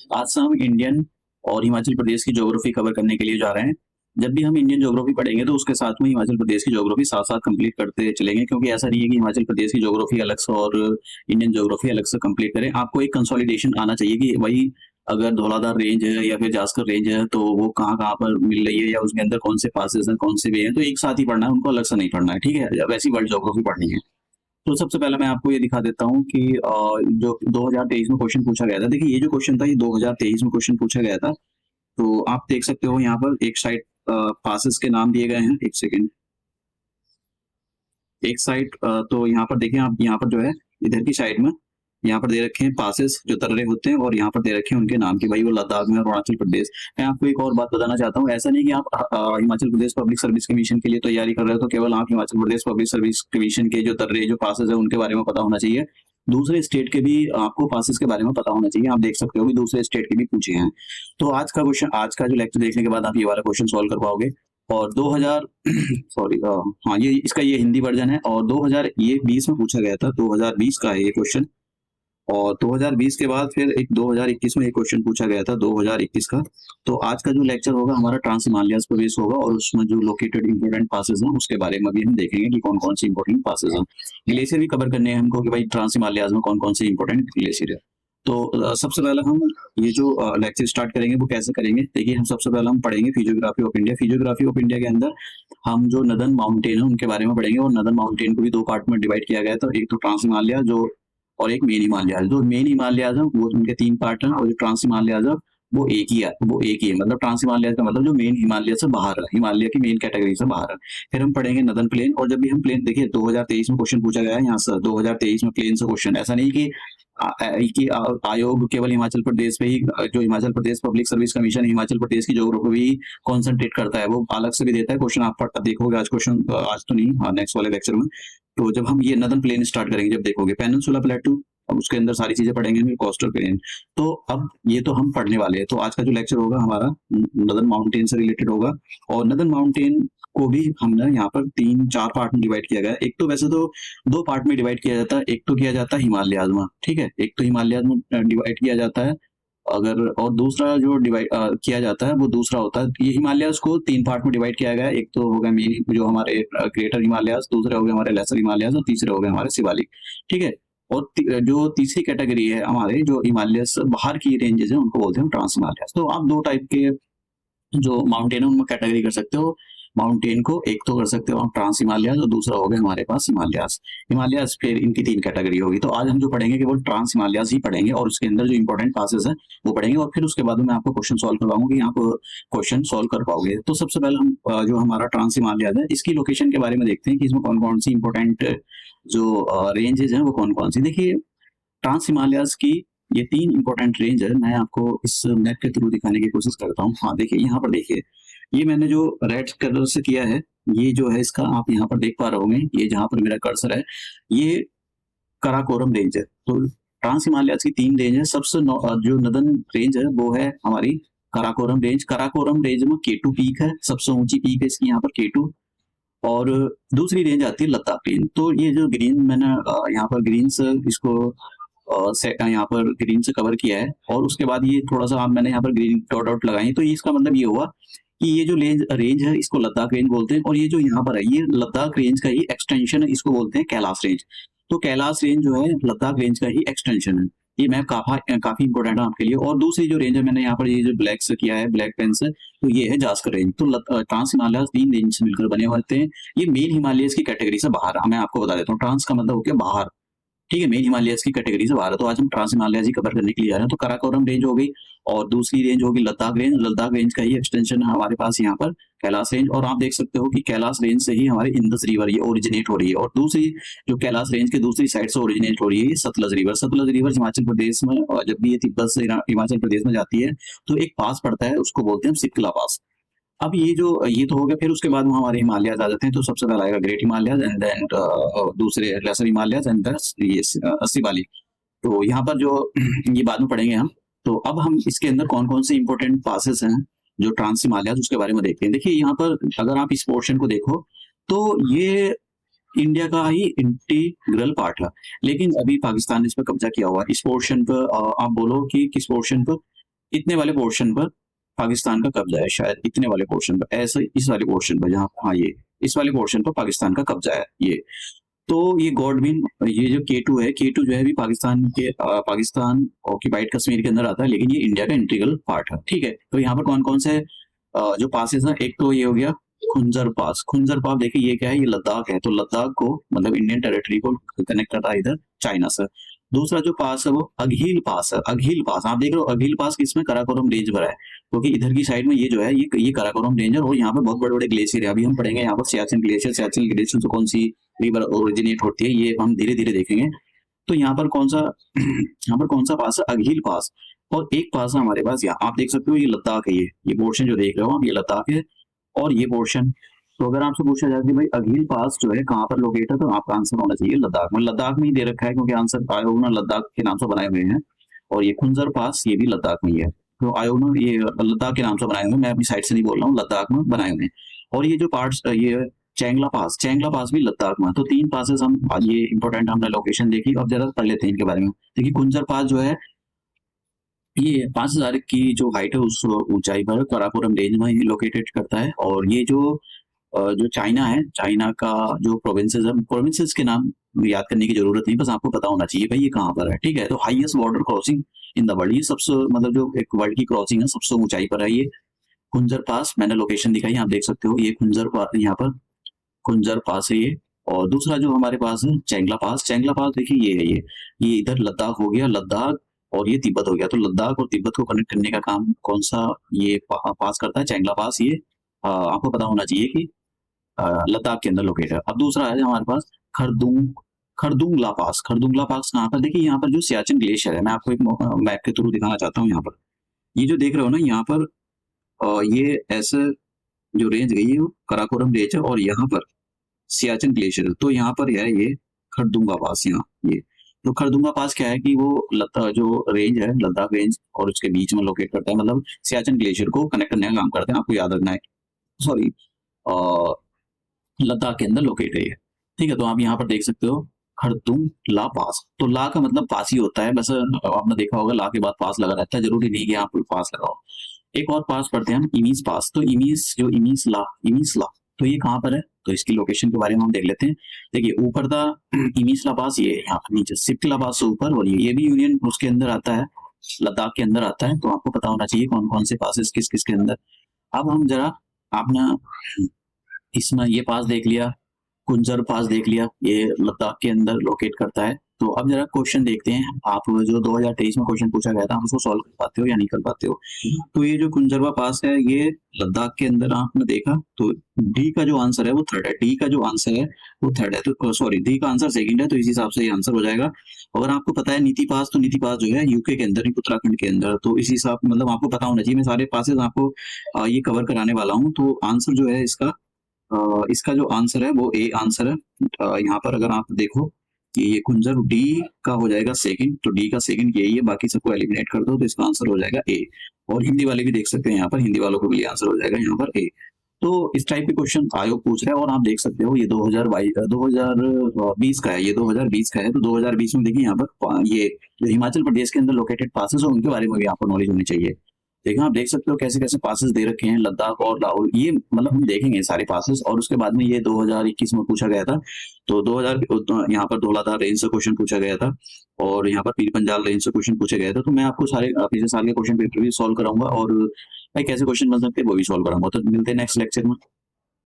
आज से हम इंडियन और हिमाचल प्रदेश की ज्योग्राफी कवर करने के लिए जा रहे हैं। जब भी हम इंडियन ज्योग्राफी पढ़ेंगे तो उसके साथ में हिमाचल प्रदेश की ज्योग्राफी साथ-साथ कंप्लीट करते चलेंगे, क्योंकि ऐसा नहीं है कि हिमाचल प्रदेश की ज्योग्राफी अलग से और इंडियन ज्योग्राफी अलग से कंप्लीट करें। आपको एक कंसोलिडेशन आना चाहिए कि भाई अगर धौलाधार रेंज है या फिर जास्कर रेंज है तो वो कहाँ-कहाँ पर मिल रही है या उसके अंदर कौन से पासेस हैं, कौन से वे हैं, तो एक साथ ही पढ़ना है, उनको अलग से नहीं पढ़ना है, ठीक है? वैसी वर्ल्ड ज्योग्राफी पढ़नी है। तो सबसे पहले मैं आपको ये दिखा देता हूँ कि जो 2023 में क्वेश्चन पूछा गया था, देखिए ये जो क्वेश्चन था ये 2023 में क्वेश्चन पूछा गया था। तो आप देख सकते हो यहाँ पर एक साइड पासेस के नाम दिए गए हैं। एक सेकंड, एक साइड तो यहाँ पर देखें आप, यहाँ पर जो है इधर की साइड में यहाँ पर दे रखे हैं पासेस जो तर्रे होते हैं, और यहाँ पर दे रखे हैं उनके नाम कि भाई वो लद्दाख में और अरुणाचल प्रदेश। मैं आपको एक और बात बताना चाहता हूँ, ऐसा नहीं कि आप Himachal Pradesh public service commission के लिए तैयारी कर रहे हो तो केवल आप Himachal Pradesh public service commission के जो तर्रे जो पासेस है उनके बारे में पता होना चाहिए। दूसरे स्टेट के भी आपको पासेस के बारे में पता होना चाहिए। आप देख सकते हो कि दूसरे स्टेट के भी पूछे हैं। तो आज का क्वेश्चन, आज का जो लेक्चर देखने के बाद आप ये वाला क्वेश्चन सॉल्व कर पाओगे। और 2000 सॉरी, हाँ ये इसका ये हिंदी वर्जन है, और 2020 में पूछा गया था, 2020 का है ये क्वेश्चन। और 2020 के बाद फिर एक 2021 में एक क्वेश्चन पूछा गया था, 2021 का। तो आज का जो लेक्चर होगा हमारा ट्रांस हिमालयाज पर बेस होगा, और उसमें जो लोकेटेड इंपोर्टेंट पासेस हैं उसके बारे में भी हम देखेंगे कि कौन कौन से इंपोर्टेंट पासेस हैं। ग्लेशियर भी कवर करने हैं हमको कि भाई ट्रांस हिमालयाज में कौन कौन से इंपोर्टेंट ग्लेशियर है। तो सबसे पहले हम ये जो लेक्चर स्टार्ट करेंगे वो कैसे करेंगे, देखिए हम सबसे पहले हम पढ़ेंगे physiography of India. Physiography of India के अंदर हम जो नदन माउंटेन है उनके बारे में पढ़ेंगे, और नदन माउंटेन को भी दो पार्ट में डिवाइड किया गया था, एक तो ट्रांस हिमालय जो और एक मेन हिमालयाज। जो मेन हिमालयाज है वो उनके तीन पार्ट हैं, और जो ट्रांस हिमालयाज है वो एक ही है, वो एक ही है। मतलब ट्रांस हिमालयाज का मतलब जो मेन हिमालय से बाहर है, हिमालय की मेन कैटेगरी से बाहर है। फिर हम पढ़ेंगे नदन प्लेन, और जब भी हम प्लेन, देखिए 2023 में क्वेश्चन पूछा गया है यहाँ से, 2023 में प्लेन से क्वेश्चन, ऐसा नहीं कि आयोग केवल हिमाचल प्रदेश पे ही, जो Himachal Pradesh public service commission Himachal Pradesh की ज्योग्राफी भी कॉन्सेंट्रेट करता है, वो अलग से भी देता है क्वेश्चन। आप देखोगे आज क्वेश्चन, आज तो नहीं, हाँ नेक्स्ट वाले लेक्चर में। तो जब हम ये नदन प्लेन स्टार्ट करेंगे, जब देखोगे पेनिनसुला प्लेटू, अब उसके अंदर सारी चीजें पढ़ेंगे, फिर कोस्टल प्लेन। तो अब ये तो हम पढ़ने वाले हैं। तो आज का जो लेक्चर होगा हमारा नदन माउंटेन से रिलेटेड होगा, और नदन माउंटेन को भी हमने यहाँ पर तीन चार पार्ट में डिवाइड किया गया है। एक तो वैसे तो दो पार्ट में डिवाइड किया जाता है, एक तो किया जाता है हिमालयाज में, ठीक है, एक तो हिमालयाज में डिवाइड किया जाता है अगर, और दूसरा जो डिवाइड किया जाता है वो दूसरा होता है। ये हिमालयाज को तीन पार्ट में डिवाइड किया गया है। एक तो होगा मेन जो हमारे ग्रेटर हिमालयाज, दूसरे हो गए हमारे लेसर हिमालयाज, और तीसरे हो गए हमारे शिवालिक, ठीक है। और जो तीसरी कैटेगरी है हमारे जो हिमालय से बाहर की रेंजेस है उनको बोलते हैं ट्रांस हिमालयाज। तो आप दो टाइप के जो माउंटेन है उनमें कैटेगरी कर सकते हो माउंटेन को, एक तो कर सकते हो आप ट्रांस हिमालयाज, और दूसरा हो गया हमारे पास हिमालयाज। हिमालयाज फिर इनकी तीन कैटेगरी होगी। तो आज हम जो पढ़ेंगे केवल ट्रांस हिमालयाज ही पढ़ेंगे, और उसके अंदर जो इंपॉर्टेंट पासेस है वो पढ़ेंगे, और फिर उसके बाद मैं आपको क्वेश्चन सॉल्व करवाऊंगा कि आप क्वेश्चन सॉल्व कर पाओगे। तो सबसे पहले हम जो हमारा ट्रांस हिमालयाज है इसकी लोकेशन के बारे में देखते हैं कि इसमें कौन कौन सी इंपॉर्टेंट जो रेंजेस हैं वो कौन कौन सी। देखिए ट्रांस हिमालयाज की ये तीन इंपॉर्टेंट रेंज है, मैं आपको इस मैप के थ्रू दिखाने की कोशिश करता हूँ। हाँ देखिए यहाँ पर देखिए, ये मैंने जो रेड कलर से किया है, ये जो है इसका आप यहाँ पर देख पा रहे होंगे, ये जहाँ पर मेरा कर्सर है ये काराकोरम रेंज है। तो ट्रांस हिमालयाज की तीन रेंज है। सबसे जो नदन रेंज है वो है हमारी काराकोरम रेंज। काराकोरम रेंज में केटू पीक है, सबसे ऊंची पीक है इसकी यहाँ पर केटू, और दूसरी रेंज आती है लद्दाख रेंज। तो ये जो ग्रीन मैंने यहाँ पर ग्रीन से इसको यहाँ पर ग्रीन से कवर किया है, और उसके बाद ये थोड़ा सा मैंने यहाँ पर ग्रीन डॉट डॉट लगाई, तो इसका मतलब ये हुआ कि ये जो रेंज है इसको लद्दाख रेंज बोलते हैं, और ये जो यहाँ पर है ये लद्दाख रेंज का ही एक्सटेंशन है, इसको बोलते हैं कैलाश रेंज। तो कैलाश रेंज जो है लद्दाख रेंज का ही एक्सटेंशन है। ये मैप काफी इंपॉर्टेंट है आपके लिए। और दूसरी जो रेंज है मैंने यहाँ पर ये जो ब्लैक से किया है, ब्लैक पेन से, तो ये है जास्कर रेंज। तो ट्रांस हिमालय तीन रेंज से मिलकर बने होते हैं। ये मेन हिमालय की कैटेगरी से बाहर है। मैं आपको बता देता हूँ, ट्रांस का मतलब हो गया बाहर, ठीक है, मेन हिमालयस की कैटेगरी से बाहर है। तो आज हम ट्रांस हिमालयाज ही कवर करने के लिए जा रहे हैं। तो काराकोरम रेंज हो गई, और दूसरी रेंज होगी लद्दाख रेंज। लद्दाख रेंज का ही एक्सटेंशन है हमारे पास यहाँ पर कैलाश रेंज। और आप देख सकते हो कि कैलाश रेंज से ही हमारी इंदस रिवर ये ओरिजिनेट हो रही है, और दूसरी जो कैलाश रेंज के दूसरी साइड से ओरिजिनेट हो रही है सतलज रिवर। सतलज रिवर हिमाचल प्रदेश में, और जब भी ये तिब्बत से हिमाचल प्रदेश में जाती है तो एक पास पड़ता है, उसको बोलते हैं सितला पास। अब ये तो हो गया। फिर उसके बाद में हमारे हिमालयाज आ जाते हैं। तो सबसे पहला आएगा ग्रेट हिमालयाज, एंड देन दूसरे लेसर हिमालयाज, एंड ये शिवालिक। तो यहाँ पर जो ये बाद में पढ़ेंगे हम। तो अब हम इसके अंदर कौन कौन से इंपॉर्टेंट पासेस हैं जो ट्रांस हिमालयाज, उसके बारे में देखते हैं। देखिए यहाँ पर अगर आप इस पोर्शन को देखो तो ये इंडिया का ही इंटीग्रल पार्ट है, लेकिन अभी पाकिस्तान ने इस पर कब्जा किया हुआ है। इस पोर्शन पर आप बोलो कि किस पोर्शन पर, इतने वाले पोर्शन पर पाकिस्तान का कब्जा है, शायद इतने वाले पोर्शन पर, ऐसे इस वाले पोर्शन पर, जहाँ, हाँ ये इस वाले पोर्शन पर पाकिस्तान का कब्जा है ये। तो ये गॉडविन, ये जो K2 है, K2 जो है भी पाकिस्तान के पाकिस्तान ऑक्यूपाइड कश्मीर के अंदर आता है, लेकिन ये इंडिया का इंटीग्रल पार्ट है, ठीक है। तो यहाँ पर कौन कौन से जो पासेस हैं, एक तो ये हो गया खुंजर पास। खुंजर पास देखिए ये क्या है, ये लद्दाख है, तो लद्दाख को मतलब इंडियन टेरिटरी को कनेक्ट करता है इधर चाइना से। दूसरा जो पास है वो अघील पास है। अघील पास आप देख रहे हो, अघील पास किसमें, कराकोरम रेंज पर है, क्योंकि इधर की साइड में ये जो है ये कराकोरम रेंज है, और यहाँ पर बहुत बड़े बड़े ग्लेशियर है। अभी हम पढ़ेंगे यहाँ पर सियाचिन ग्लेशियर, सियाचिन ग्लेशियर से कौन सी रिवर ओरिजिनेट होती है, ये हम धीरे धीरे देखेंगे। तो यहाँ पर कौन सा यहाँ पर कौन सा पास है, अघील पास। और एक पास है हमारे पास, यहाँ आप देख सकते हो, ये लद्दाख है, ये पोर्शन जो देख रहे हो आप, ये लद्दाख है, और ये पोर्शन। तो अगर आपसे पूछा जाए कि भाई अघील पास जो है कहाँ पर लोकेट है, तो आपका आंसर होना चाहिए लद्दाख में। लद्दाख में ही दे रखा है, क्योंकि आंसर आयोग ने लद्दाख के नाम से बनाए हुए हैं, और ये खुंजर पास ये भी लद्दाख में ही है, तो आयोग ने ये लद्दाख के नाम से बनाए हुए हैं, मैं अपनी साइड से नहीं बोल रहा हूँ, लद्दाख में बनाए हुए हैं। और ये जो पार्ट्स, ये चैंगला पास, चैंगला पास भी लद्दाख में। तो 3 पासेस हम, ये इंपॉर्टेंट हमने लोकेशन देखी, अब जरा पढ़ लेते हैं इनके बारे में। देखिए खुंजर पास जो है, ये 5000 की जो हाइट है उस ऊंचाई पर काराकोरम रेंज में लोकेटेड करता है। और ये जो चाइना है, चाइना का जो प्रोविंसेस है, प्रोविंसेस के नाम याद करने की जरूरत नहीं, बस आपको पता होना चाहिए भाई ये कहाँ पर है, ठीक है। तो highest border crossing in the world, ये सबसे मतलब जो एक वर्ल्ड की क्रॉसिंग है सबसे ऊंचाई पर है ये खुंजर पास। मैंने लोकेशन दिखाई, आप देख सकते हो, ये खुंजर पास, यहाँ पर खुंजर पास है ये। और दूसरा जो हमारे पास है चैंगला पास। चैंगला पास देखिए ये है, ये इधर लद्दाख हो गया, लद्दाख, और ये तिब्बत हो गया। तो लद्दाख और तिब्बत को कनेक्ट करने का काम कौन सा ये पास करता है, चैंगला पास। ये आपको पता होना चाहिए कि लद्दाख के अंदर लोकेट है। अब दूसरा है हमारे पास खरदुंगला पास। खरदुंगला पास कहाँ पर, देखिए यहाँ पर जो सियाचिन ग्लेशियर है, मैं आपको एक मैप के थ्रू दिखाना चाहता हूँ। यहाँ पर ये जो देख रहे हो ना, यहाँ पर ये ऐसे जो रेंज गई है वो कराकोरम रेंज है, और यहाँ पर सियाचिन ग्लेशियर। तो यहाँ पर है ये खरदुंगा पास, यहाँ ये। तो खरदुंगा पास क्या है कि वो जो रेंज है लद्दाख रेंज और उसके बीच में लोकेट करता है, मतलब सियाचिन ग्लेशियर को कनेक्ट करने का काम करते हैं, आपको याद रखना है। सॉरी, लद्दाख के अंदर लोकेट है ये, ठीक है। तो आप यहाँ पर देख सकते हो खरदुंगला पास। तो ला का मतलब पास ही होता है, बस आपने देखा होगा ला के बाद पास लगा रहता है, जरूरी नहीं कि आप कोई पास लगाओ। एक और पास पढ़ते हैं हम, इमीस पास। तो इमीसला, तो ये कहाँ पर है, तो इसकी लोकेशन के बारे में हम देख लेते हैं। देखिए ऊपर था इमीसला पास, ये यहाँ पर नीचे सिप्ला पास ऊपर, और ये भी यूनियन उसके अंदर आता है, लद्दाख के अंदर आता है। तो आपको पता होना चाहिए कौन कौन से पासेस किस किस के अंदर। अब हम जरा अपना इसमें ये पास देख लिया, कुंजर पास देख लिया, ये लद्दाख के अंदर लोकेट करता है। तो अब जरा क्वेश्चन देखते हैं, आप जो 2023 में क्वेश्चन पूछा गया था, हम उसको सॉल्व कर पाते हो या नहीं कर पाते हो। तो ये जो कुंजरवा पास है ये लद्दाख के अंदर आपने देखा, तो डी का जो आंसर है वो थर्ड है। डी का जो आंसर है वो थर्ड है, तो सॉरी डी का आंसर सेकंड है, तो इस हिसाब से ये आंसर हो जाएगा। अगर आपको पता है नीति पास, तो नीति पास जो है यूके के अंदर, उत्तराखंड के अंदर। तो इस हिसाब मतलब आपको पता होना चाहिए, मैं सारे पासेस आपको ये कवर कराने वाला हूँ। तो आंसर जो है इसका जो आंसर है वो ए आंसर है। यहाँ पर अगर आप देखो कि ये कुंजर डी का हो जाएगा सेकंड, तो डी का सेकंड यही है, बाकी सबको एलिमिनेट कर दो तो इसका आंसर हो जाएगा ए। और हिंदी वाले भी देख सकते हैं, यहाँ पर हिंदी वालों को भी आंसर हो जाएगा यहाँ पर ए। तो इस टाइप के क्वेश्चन आयोग पूछ रहा है, और आप देख सकते हो ये 2020 का है, ये 2020 का है। तो 2020 में देखिए यहाँ पर ये जो हिमाचल प्रदेश के अंदर लोकेटेड पासेस हो उनके बारे में भी आपको नॉलेज होनी चाहिए। देखिए आप देख सकते हो कैसे कैसे पासेस दे रखे हैं लद्दाख और लाहौल, ये मतलब हम देखेंगे सारे पासेस। और उसके बाद में ये 2021 में पूछा गया था, तो 2000 यहाँ पर धौलाधार रेंज से क्वेश्चन पूछा गया था, और यहाँ पर पीर पंजाल रेंज से क्वेश्चन पूछे गए थे। तो मैं आपको सारे पिछले साल के क्वेश्चन पेपर भी सॉल्व कराऊंगा, और भाई कैसे क्वेश्चन बन सकते हैं वो भी सॉल्व कराऊंगा। तो मिलते हैं नेक्स्ट लेक्चर में।